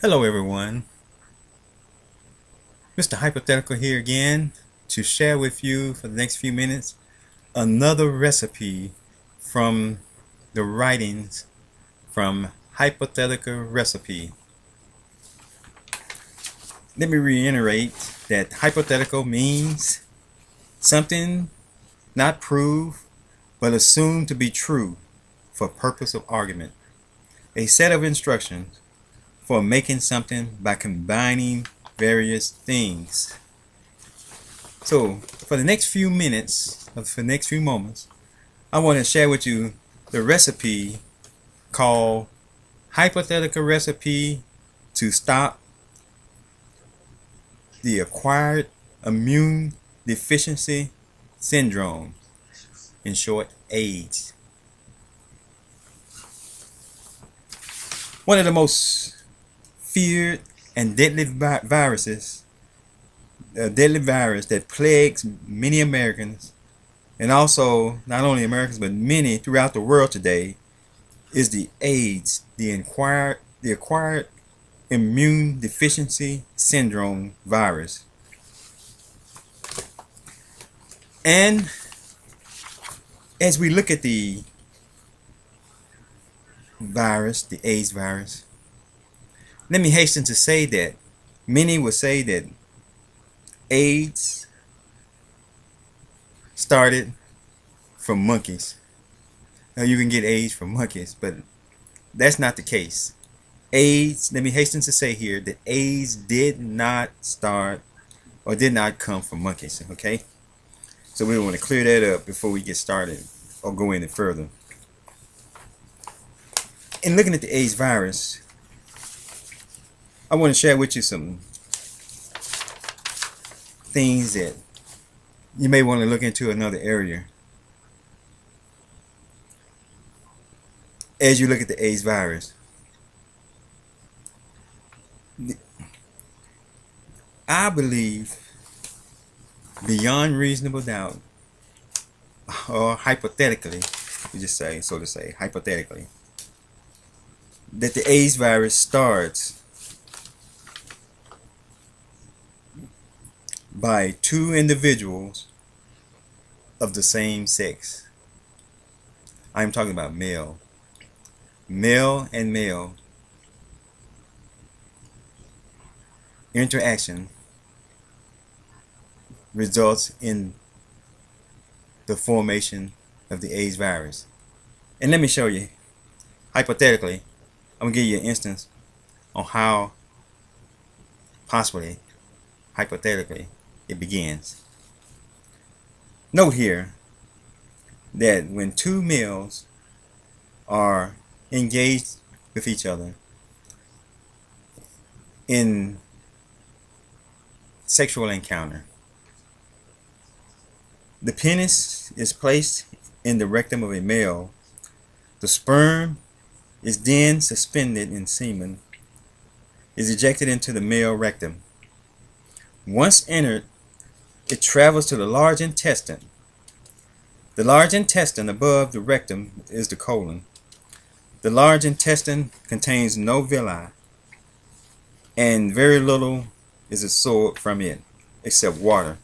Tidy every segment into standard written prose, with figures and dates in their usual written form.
Hello everyone, Mr. Hypothetical here again to share with you for the next few minutes another recipe from the writings from Hypothetical Recipe. Let me reiterate that hypothetical means something not proved but assumed to be true for purpose of argument. A set of instructions for making something by combining various things. So for the next few minutes, or for the next few moments, I want to share with you the recipe called Hypothetical Recipe to Stop the Acquired Immune Deficiency Syndrome, in short, AIDS. One of the most feared and deadly viruses, a deadly virus that plagues many Americans, and also not only Americans but many throughout the world today, is the AIDS, the acquired immune deficiency syndrome virus. And as we look at the virus, the AIDS virus, let me hasten to say that many will say that AIDS started from monkeys. Now you can get AIDS from monkeys, but that's not the case. AIDS, let me hasten to say here that AIDS did not start or did not come from monkeys, okay? So we want to clear that up before we get started or go any further. In looking at the AIDS virus, I want to share with you some things that you may want to look into another area as you look at the AIDS virus. I believe beyond reasonable doubt, or hypothetically, we just say, so to say, hypothetically, that the AIDS virus starts by two individuals of the same sex. I'm talking about male and male interaction results in the formation of the AIDS virus. And let me show you, hypothetically, I'm going to give you an instance on how possibly, hypothetically, it begins. Note here that when two males are engaged with each other in sexual encounter, the penis is placed in the rectum of a male. The sperm is then suspended in semen, is ejected into the male rectum. Once entered, it travels to the large intestine. The large intestine above the rectum is the colon. The large intestine contains no villi, and very little is absorbed from it except water.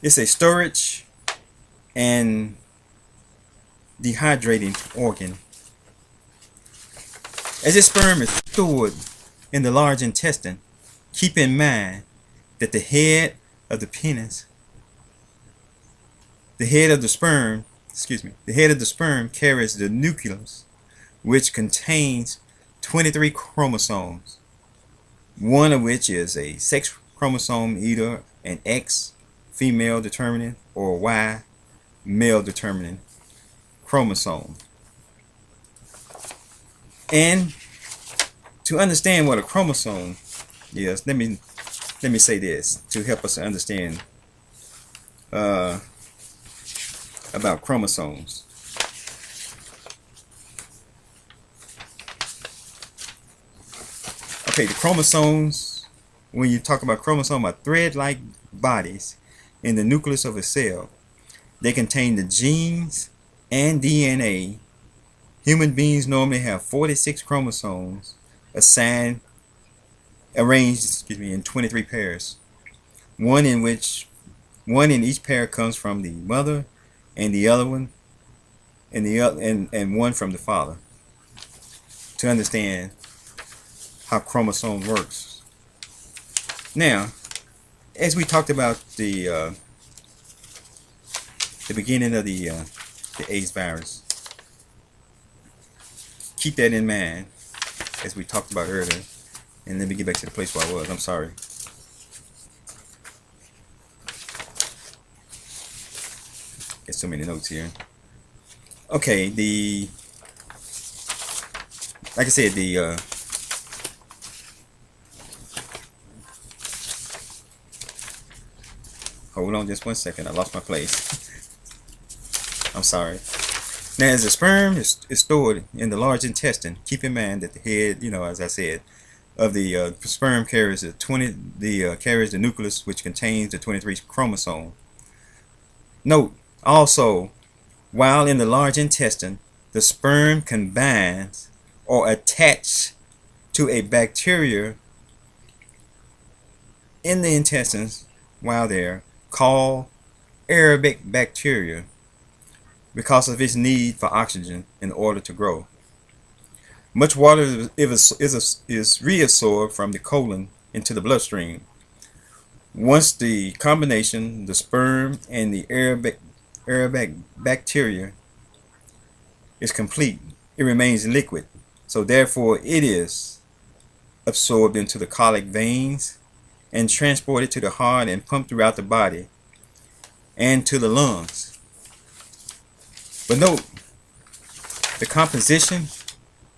It's a storage and dehydrating organ. As this sperm is stored in the large intestine, keep in mind that the head of the penis, the head of the sperm carries the nucleus, which contains 23 chromosomes, one of which is a sex chromosome, either an X, female determinant, or Y, male determinant chromosome. And to understand what a chromosome is, let me say this to help us understand about chromosomes. Okay, the chromosomes, when you talk about chromosomes, are thread-like bodies in the nucleus of a cell. They contain the genes and DNA. Human beings normally have 46 chromosomes, assigned, arranged, in 23 pairs. One in which one in each pair comes from the mother, and the other one, and one from the father. To understand how chromosome works. Now, as we talked about the beginning of the AIDS virus, keep that in mind as we talked about earlier. And let me get back to the place where I was. I'm sorry. Got so many notes here. Okay, like I said, hold on just 1 second. I lost my place. I'm sorry. Now, as the sperm is stored in the large intestine, keep in mind that the head, as I said, of the sperm carries carries the nucleus, which contains the 23 chromosome. Note also, while in the large intestine, the sperm combines or attach to a bacteria in the intestines while there, called aerobic bacteria, because of its need for oxygen in order to grow. Much water is reabsorbed from the colon into the bloodstream. Once the combination, the sperm and the aerobic bacteria, is complete, it remains liquid. So therefore, it is absorbed into the colic veins and transported to the heart and pumped throughout the body and to the lungs. But note, the composition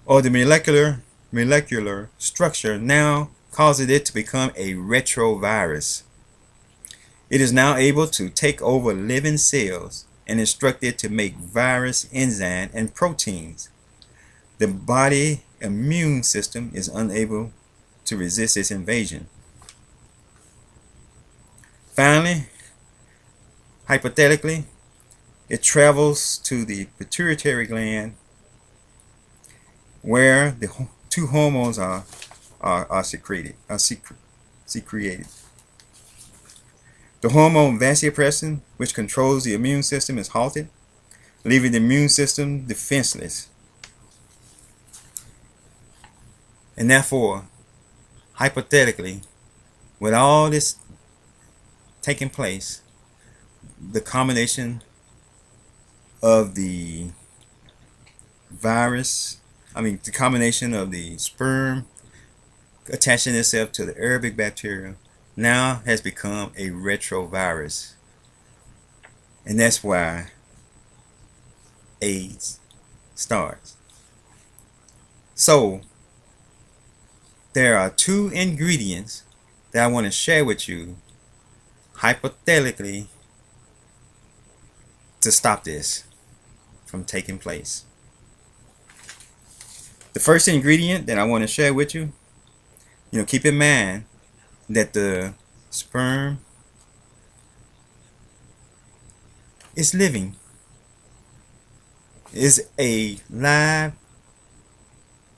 or the molecular structure now causes it to become a retrovirus. It is now able to take over living cells and instruct it to make virus enzyme and proteins. The body immune system is unable to resist its invasion. Finally, hypothetically, it travels to the pituitary gland, where the two hormones are secreted. The hormone vasopressin, which controls the immune system, is halted, leaving the immune system defenseless. And therefore, hypothetically, with all this taking place, the combination of the the combination of the sperm attaching itself to the aerobic bacteria now has become a retrovirus. And that's why AIDS starts. So, there are two ingredients that I want to share with you, hypothetically, to stop this from taking place. The first ingredient that I want to share with you, keep in mind that the sperm is living, is a live,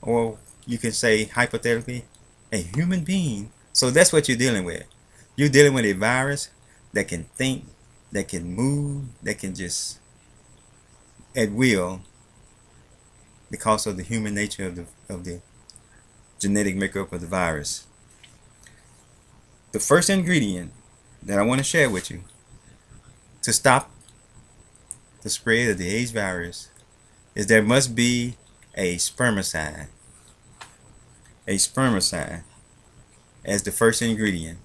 or you can say hypothetically, a human being. So that's what you're dealing with. You're dealing with a virus that can think, that can move, that can just at will, because of the human nature of the genetic makeup of the virus. The first ingredient that I want to share with you to stop the spread of the AIDS virus is there must be a spermicide. A spermicide as the first ingredient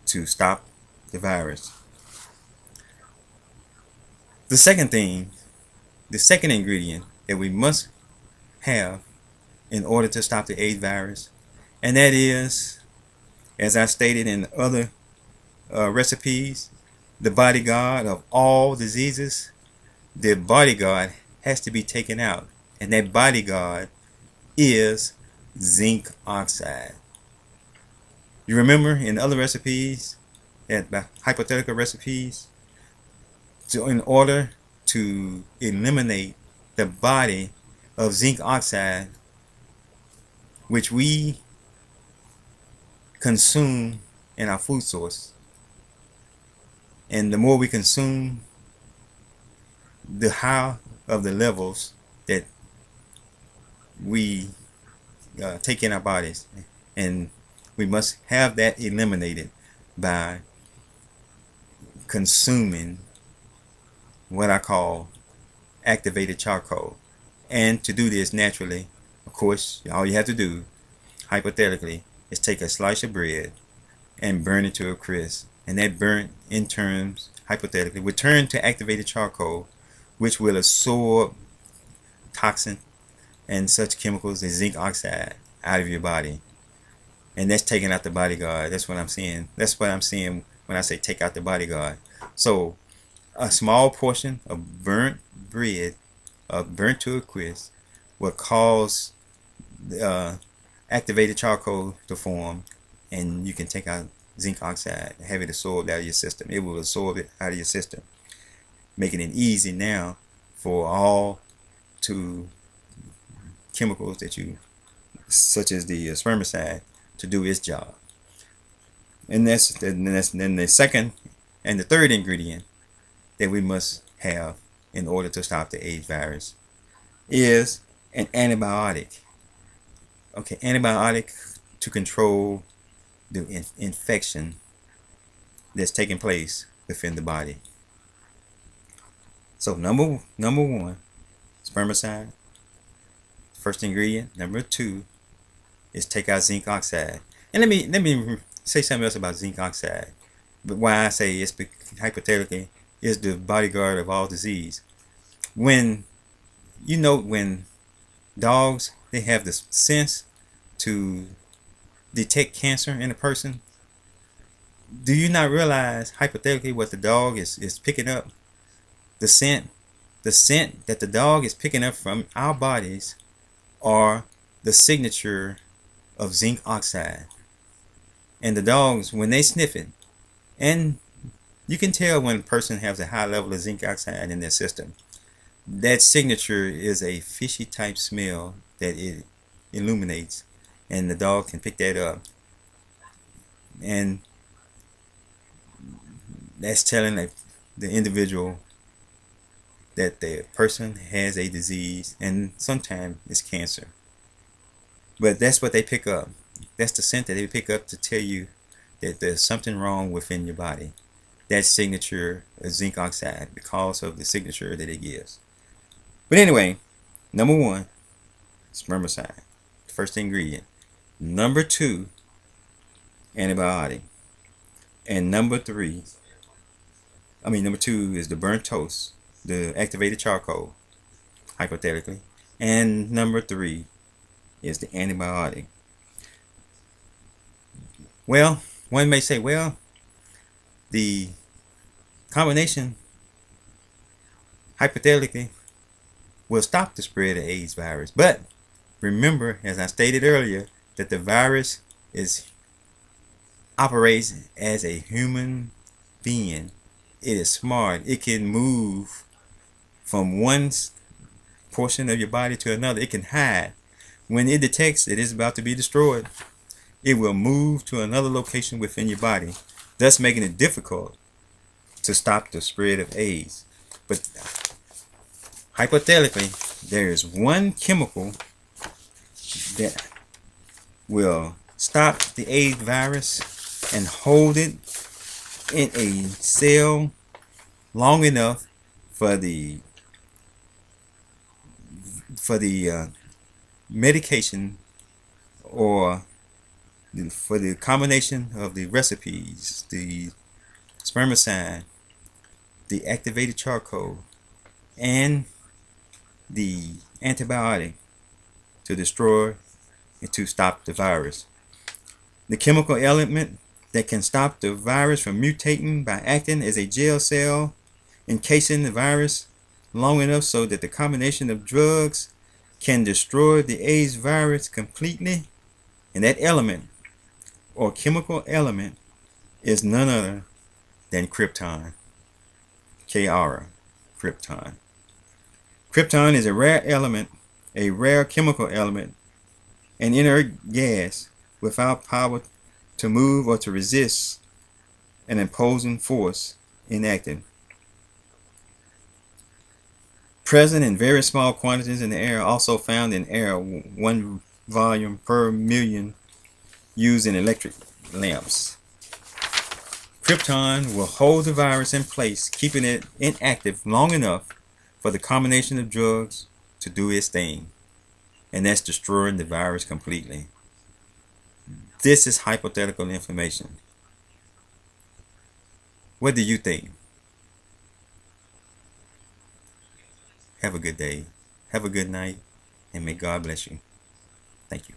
to stop the virus. The second ingredient that we must have in order to stop the AIDS virus, and that is, as I stated in other recipes, the bodyguard of all diseases. The bodyguard has to be taken out, and that bodyguard is zinc oxide. You remember in other recipes, hypothetical recipes, in order to eliminate the body of zinc oxide, which we consume in our food source. And the more we consume, the higher of the levels that we take in our bodies. And we must have that eliminated by consuming what I call activated charcoal. And to do this naturally, of course, all you have to do, hypothetically, is take a slice of bread and burn it to a crisp. And that burnt, in terms, hypothetically, will turn to activated charcoal, which will absorb toxin and such chemicals as zinc oxide out of your body. And that's taking out the bodyguard. That's what I'm seeing. That's what I'm seeing when I say take out the bodyguard. So a small portion of burnt bread, burnt to a crisp, will cause activated charcoal to form, and you can take out zinc oxide, have it absorbed out of your system. It will absorb it out of your system, making it easy now for all to chemicals that you, such as the spermicide, to do its job. And then the second and the third ingredient that we must have in order to stop the AIDS virus is an antibiotic. Okay, antibiotic to control the infection that's taking place within the body. So number one, spermicide, first ingredient. Number two is take out zinc oxide. And let me say something else about zinc oxide. But why I say it's hypothetically is the bodyguard of all disease. When when dogs, they have the sense to detect cancer in a person, do you not realize hypothetically what the dog is picking up? The scent that the dog is picking up from our bodies are the signature of zinc oxide. And the dogs, when they sniff it, and you can tell when a person has a high level of zinc oxide in their system, that signature is a fishy type smell that it illuminates, and the dog can pick that up. And that's telling the individual that the person has a disease, and sometimes it's cancer. But that's what they pick up. That's the scent that they pick up to tell you that there's something wrong within your body. That signature of zinc oxide, because of the signature that it gives. But anyway, number one, spermicide, first ingredient. Number two, antibiotic. And number two is the burnt toast, the activated charcoal, hypothetically. And number three is the antibiotic. Well, one may say, well, the combination, hypothetically, will stop the spread of AIDS virus. But remember, as I stated earlier, that the virus operates as a human being. It is smart. It can move from one portion of your body to another. It can hide. When it detects it is about to be destroyed, it will move to another location within your body, thus making it difficult to stop the spread of AIDS. But hypothetically, there is one chemical that will stop the AIDS virus and hold it in a cell long enough for the medication, or for the combination of the recipes, the spermicide, the activated charcoal, and the antibiotic to destroy and to stop the virus. The chemical element that can stop the virus from mutating by acting as a jail cell, encasing the virus long enough so that the combination of drugs can destroy the AIDS virus completely. And that element, or chemical element, is none other than krypton. Krypton is a rare element, a rare chemical element an inert gas without power to move or to resist an imposing force inactive. Present in very small quantities in the air, also found in air 1 volume per million used in electric lamps. Krypton will hold the virus in place, keeping it inactive long enough for the combination of drugs to do its thing. And that's destroying the virus completely. This is hypothetical information. What do you think? Have a good day. Have a good night. And may God bless you. Thank you.